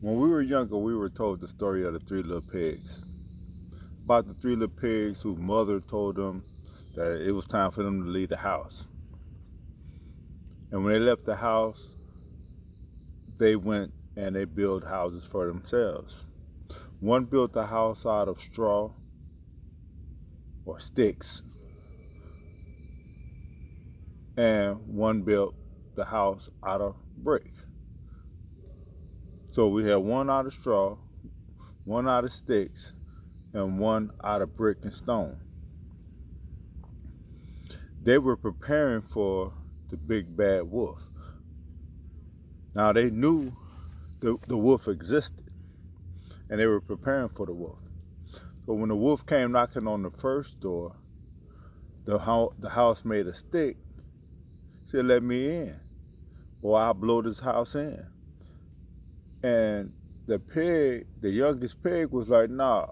When we were younger, we were told the story of the three little pigs. About the three little pigs whose mother told them that it was time for them to leave the house. And when they left the house, they went and they built houses for themselves. One built a house out of straw or sticks, and one built the house out of brick. So we had one out of straw, one out of sticks, and one out of brick and stone. They were preparing for the big bad wolf. Now they knew the wolf existed, and they were preparing for the wolf. So when the wolf came knocking on the first door, the housemaid of stick said, "Let me in, or I'll blow this house in." And the youngest pig was like, "Nah,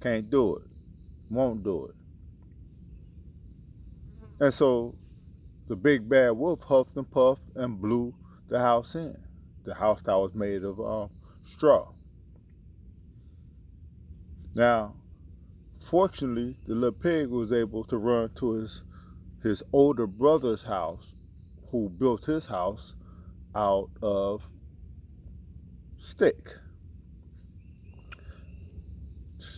can't do it, won't do it." And so the big bad wolf huffed and puffed and blew the house in, the house that was made of straw. Now, fortunately, the little pig was able to run to his older brother's house, who built his house out of stick.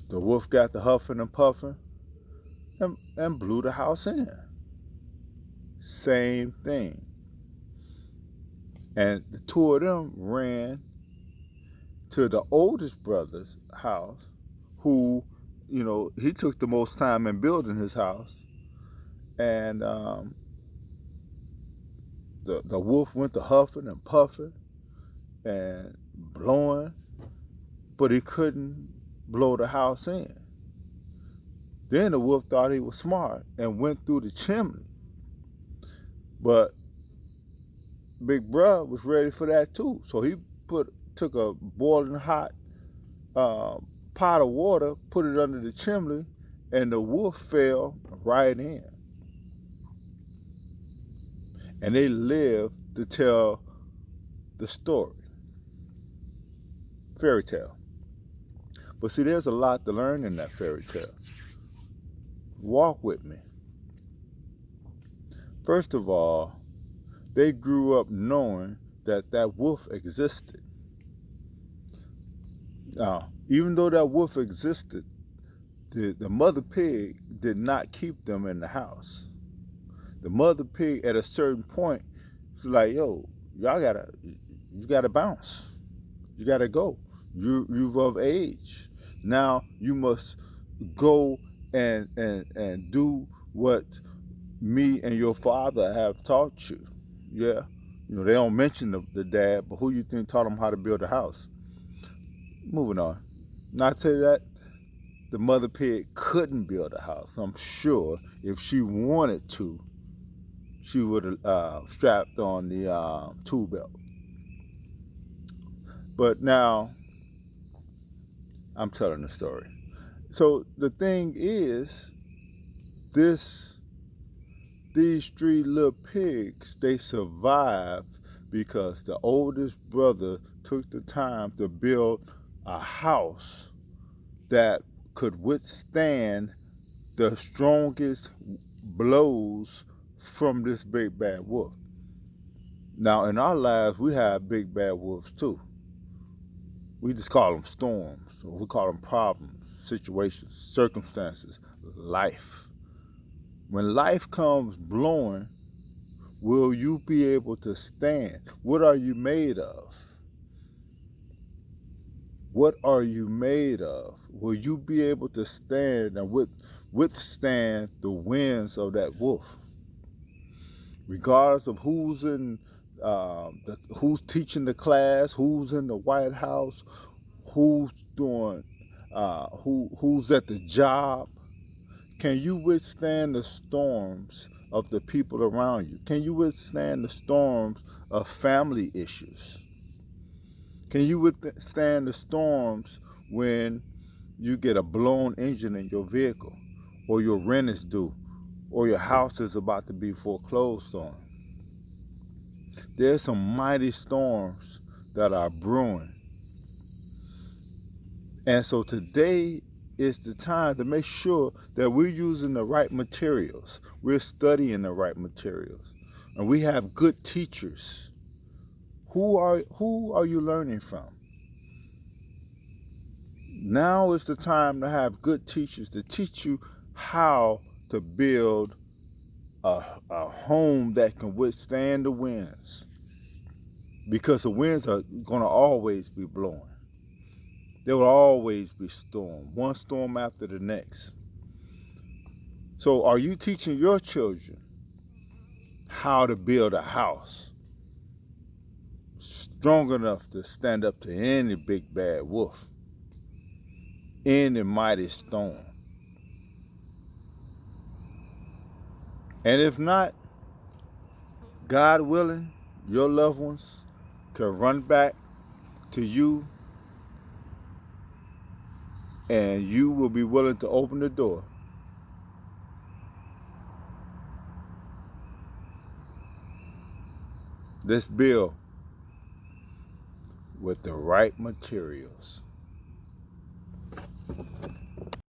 The wolf got the huffing and puffing and blew the house in. Same thing. And the two of them ran to the oldest brother's house, who, he took the most time in building his house. And the wolf went to huffing and puffing and blowing, but he couldn't blow the house in. Then the wolf thought he was smart and went through the chimney. But Big Bruh was ready for that too. So he took a boiling hot pot of water, put it under the chimney, and the wolf fell right in. And they lived to tell the story. Fairy tale. But see, there's a lot to learn in that fairy tale. Walk with me. First of all, they grew up knowing that wolf existed. Now, even though that wolf existed, the mother pig did not keep them in the house. The mother pig, at a certain point, was like, "Yo, you gotta bounce. You gotta go. You've of age. Now you must go and do what me and your father have taught you." Yeah, they don't mention the dad, but who you think taught him how to build a house? Moving on. Not to that the mother pig couldn't build a house. I'm sure if she wanted to, she would have strapped on the tool belt. But now, I'm telling the story. So the thing is, these three little pigs, they survived because the oldest brother took the time to build a house that could withstand the strongest blows from this big bad wolf. Now, in our lives, we have big bad wolves too. We just call them storms, or we call them problems, situations, circumstances, life. When life comes blowing, will you be able to stand? What are you made of? What are you made of? Will you be able to stand and withstand the winds of that wolf? Regardless of who's who's teaching the class, who's in the White House, who's doing, who's at the job, can you withstand the storms of the people around you? Can you withstand the storms of family issues? Can you withstand the storms when you get a blown engine in your vehicle, or your rent is due, or your house is about to be foreclosed on? There's some mighty storms that are brewing. And so today is the time to make sure that we're using the right materials. We're studying the right materials. And we have good teachers. Who are you learning from? Now is the time to have good teachers to teach you how to build a home that can withstand the winds. Because the winds are going to always be blowing. There will always be storm, one storm after the next. So are you teaching your children how to build a house strong enough to stand up to any big bad wolf, any mighty storm? And if not, God willing, your loved ones can run back to you, and you will be willing to open the door. Let's build with the right materials.